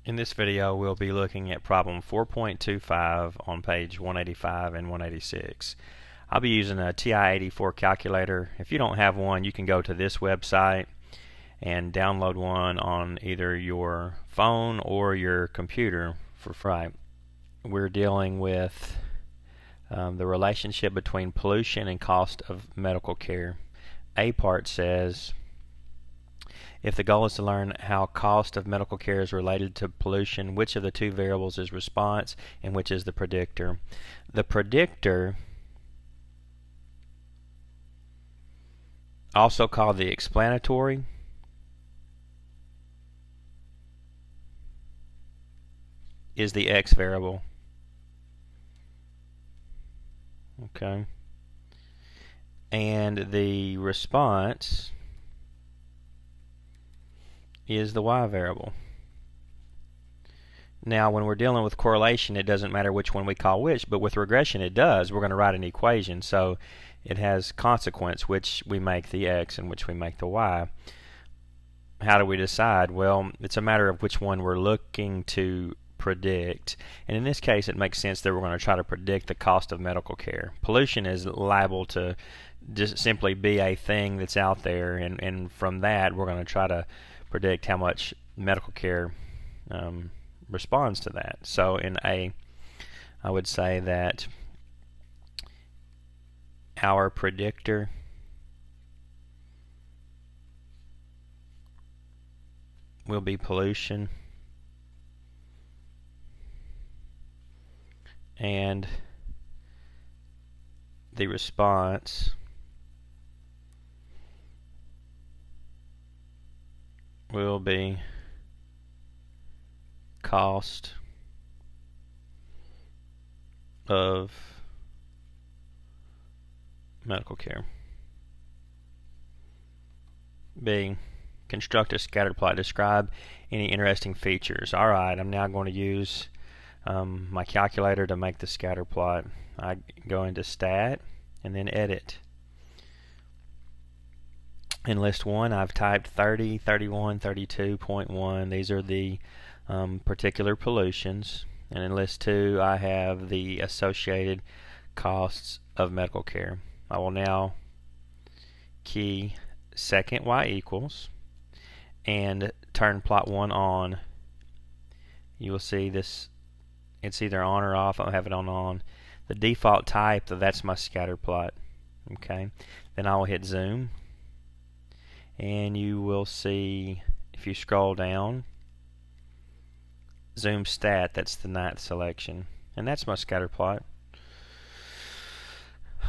In this video, we'll be looking at problem 4.25 on page 185 and 186. I'll be using a TI-84 calculator. If you don't have one, you can go to this website and download one on either your phone or your computer for free. We're dealing with the relationship between pollution and cost of medical care. A part says, if the goal is to learn how cost of medical care is related to pollution, which of the two variables is response and which is the predictor? The predictor, also called the explanatory, is the X variable. Okay. And the response is the Y variable. Now, when we're dealing with correlation, it doesn't matter which one we call which, but with regression it does. We're going to write an equation, so it has consequence, which we make the X and which we make the Y. How do we decide? Well, it's a matter of which one we're looking to predict, and in this case it makes sense that we're going to try to predict the cost of medical care. Pollution is liable to just simply be a thing that's out there, and from that we're going to try to predict how much medical care responds to that. So in A, I would say that our predictor will be pollution, and the response will be cost of medical care. B, construct a scatter plot. Describe any interesting features. Alright, I'm now going to use my calculator to make the scatter plot. I go into Stat and then Edit. In list 1 I've typed 30, 31, 32.1. These are the particular pollutions, and in list 2 I have the associated costs of medical care. I will now key second Y equals and turn plot 1 on. You will see this, it's either on or off. I'll have it on. The default type, that's my scatter plot. Okay, then I will hit zoom, and you will see, if you scroll down, zoom stat, that's the 9th selection, and that's my scatter plot.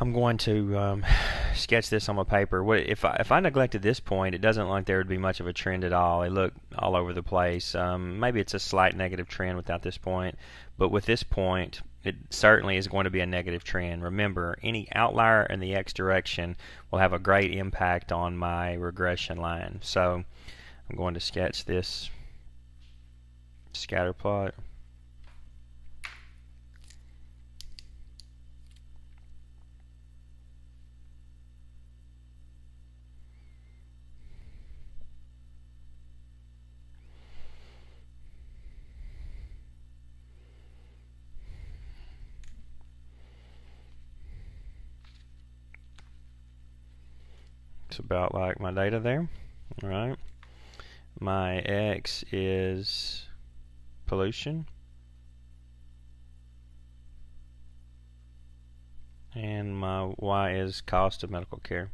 I'm going to sketch this on my paper. If I neglected this point, it doesn't look like there would be much of a trend at all. They look all over the place. Maybe it's a slight negative trend without this point, but with this point it certainly is going to be a negative trend. Remember, any outlier in the X direction will have a great impact on my regression line. So I'm going to sketch this scatter plot. It's about like my data there. Alright. My X is pollution, and my Y is cost of medical care.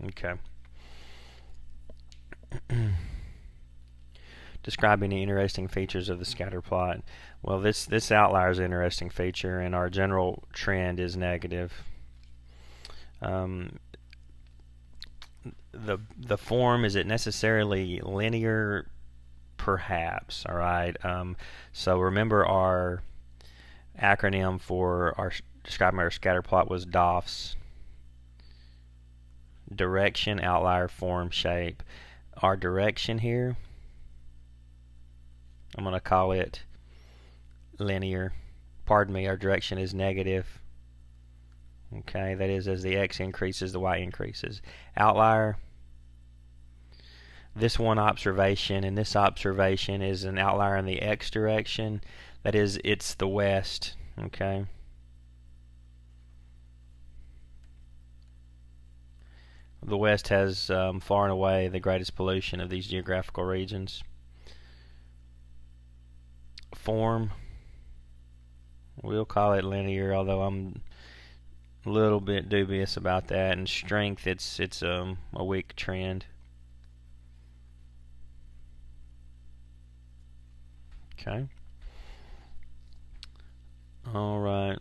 Okay. Describe any interesting features of the scatter plot. Well, this outlier is an interesting feature, and our general trend is negative. The form, is it necessarily linear? Perhaps. Alright, so remember our acronym for our describing our scatter plot was DOFS. Direction, outlier, form, shape. Our direction here, I'm going to call it linear. Pardon me, our direction is negative. Okay, that is, as the x increases, the y increases. Outlier, this one observation and this observation is an outlier in the x direction. That is, it's the west. Okay. The west has far and away the greatest pollution of these geographical regions. Form, we'll call it linear, although I'm a little bit dubious about that. And strength, it's a weak trend. Okay. All right.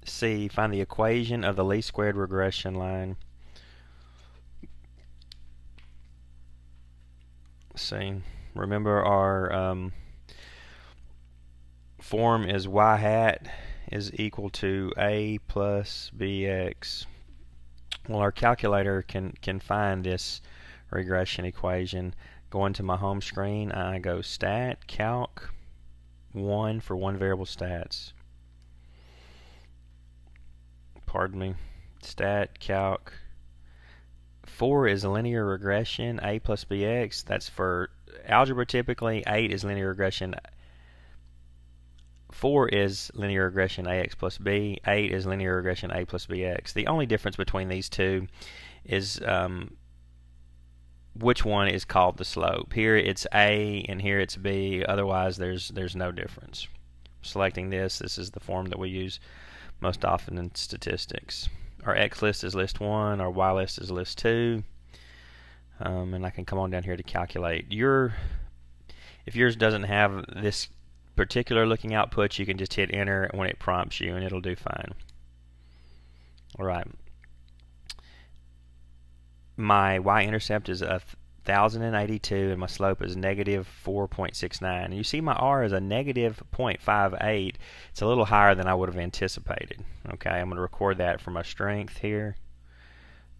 C, find the equation of the least squared regression line. See, remember our form is y hat is equal to a plus bx. Well, our calculator can find this regression equation. Going to my home screen, I go stat calc 1 for one variable stats. Pardon me. Stat calc 4 is a linear regression, a plus bx. That's for algebra typically. 8 is linear regression. 4 is linear regression ax plus b. 8 is linear regression a plus bx. The only difference between these two is which one is called the slope. Here it's a and here it's b. Otherwise there's no difference. Selecting this is the form that we use most often in statistics. Our x list is list 1, our y list is list 2, and I can come on down here to calculate. If yours doesn't have this particular looking output, you can just hit enter when it prompts you and it'll do fine. Alright. My y-intercept is 1,082 and my slope is negative 4.69. And you see my r is a negative 0.58. It's a little higher than I would have anticipated. Okay, I'm going to record that for my strength here.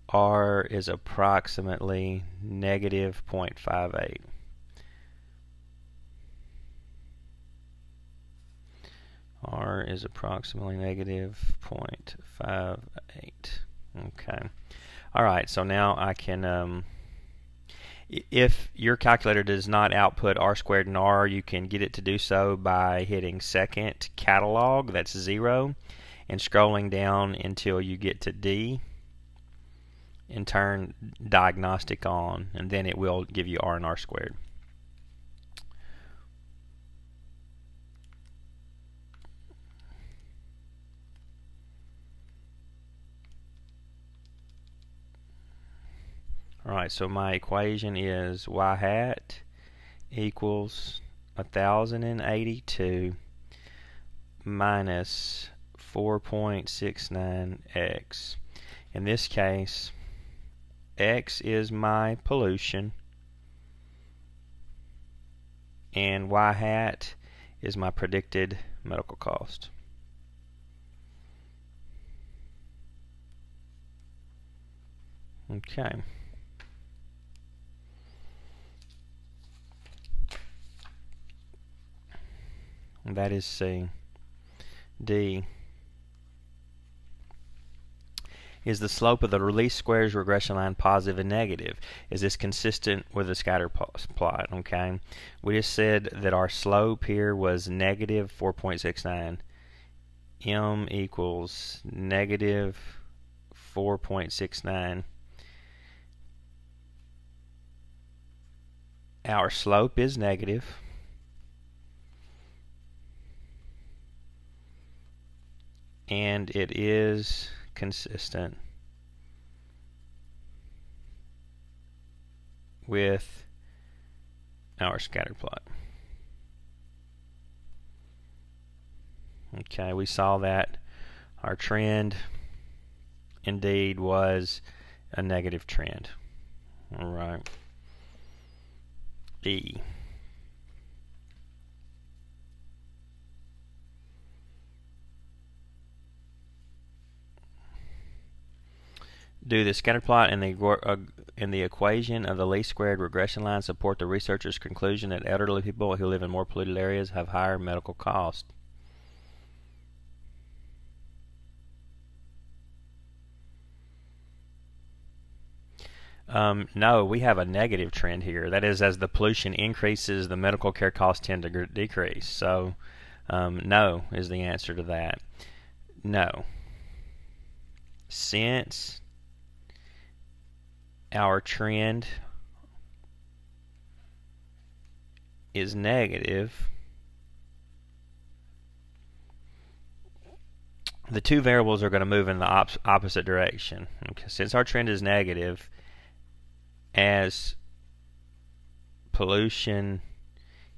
R is approximately negative 0.58. R is approximately negative 0.58. Okay. Alright, so now I can, if your calculator does not output r squared and r, you can get it to do so by hitting second catalog, that's 0, and scrolling down until you get to D, and turn diagnostic on, and then it will give you r and r squared. Alright, so my equation is y hat equals 1,082 minus 4.69x. In this case, x is my pollution and y hat is my predicted medical cost. Okay. That is C. D. Is the slope of the least squares regression line positive and negative? Is this consistent with the scatter plot? Okay. We just said that our slope here was negative 4.69. M equals negative 4.69. Our slope is negative. And it is consistent with our scatter plot. Okay, we saw that our trend indeed was a negative trend. All right. E. Do the scatter plot and the equation of the least squared regression line support the researcher's conclusion that elderly people who live in more polluted areas have higher medical costs? No, we have a negative trend here. That is, as the pollution increases, the medical care costs tend to decrease. So, no is the answer to that. No. Since our trend is negative, the two variables are going to move in the opposite direction. Okay. Since our trend is negative, as pollution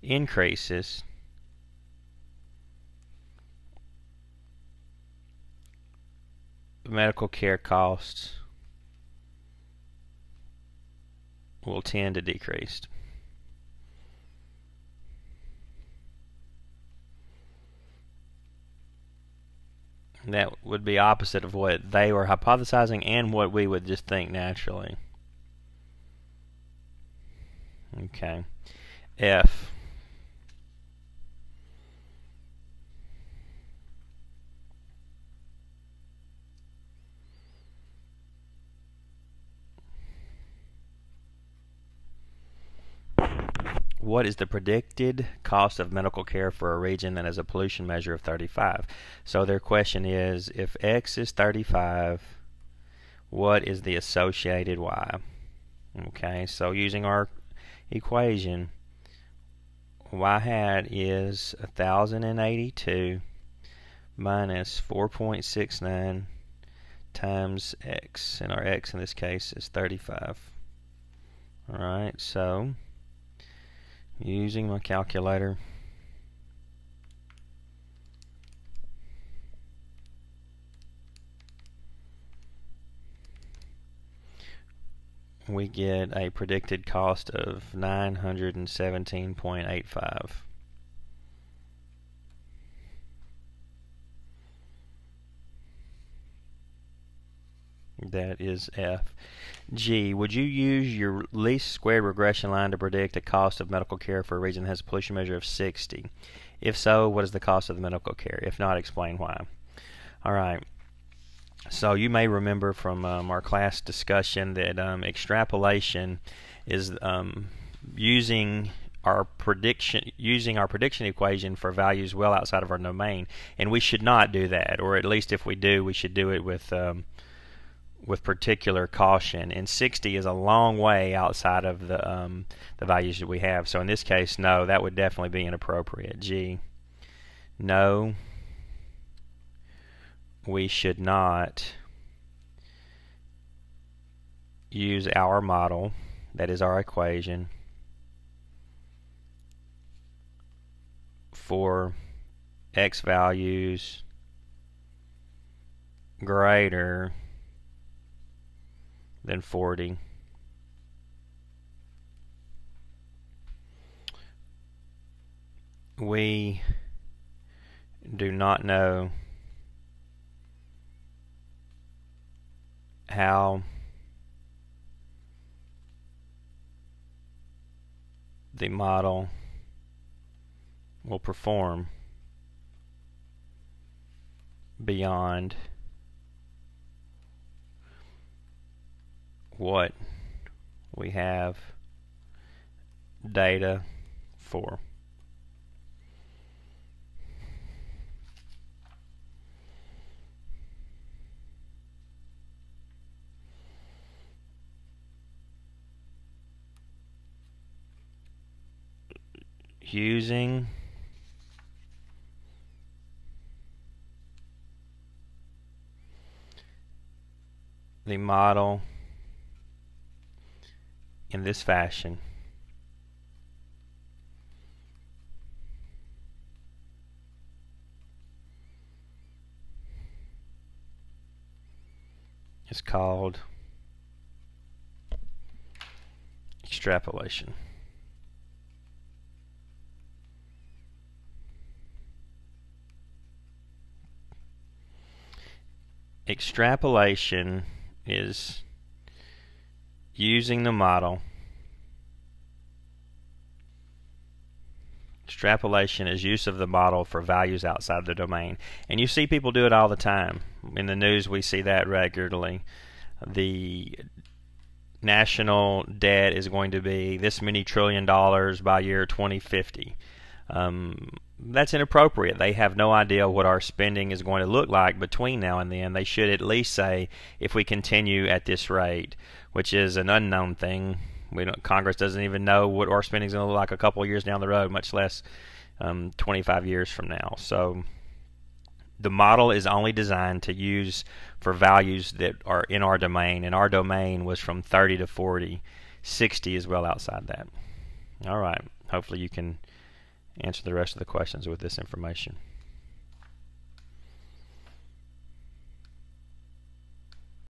increases, medical care costs will tend to decrease. That would be opposite of what they were hypothesizing and what we would just think naturally. Okay. F. What is the predicted cost of medical care for a region that has a pollution measure of 35? So their question is, if X is 35, what is the associated Y? Okay, so using our equation, Y hat is 1,082 minus 4.69 times X, and our X in this case is 35. Alright, so using my calculator, we get a predicted cost of 917.85. That is F. G. Would you use your least squared regression line to predict a cost of medical care for a region that has a pollution measure of 60? If so, what is the cost of the medical care? If not, explain why. Alright. So you may remember from our class discussion that extrapolation is using our prediction equation for values well outside of our domain, and we should not do that, or at least if we do, we should do it with particular caution. And 60 is a long way outside of the values that we have. So in this case, no, that would definitely be inappropriate. G. No, we should not use our model, that is our equation, for X values greater than 40. We do not know how the model will perform beyond what we have data for. Using the model in this fashion is called extrapolation. Extrapolation is using the model. Extrapolation is use of the model for values outside the domain. And you see people do it all the time. In the news we see that regularly. The national debt is going to be this many $1 trillion by year 2050. That's inappropriate. They have no idea what our spending is going to look like between now and then. They should at least say, if we continue at this rate, which is an unknown thing. Congress doesn't even know what our spending is going to look like a couple of years down the road, much less 25 years from now. So the model is only designed to use for values that are in our domain, and our domain was from 30 to 40. 60 is well outside that. All right. Hopefully you can answer the rest of the questions with this information.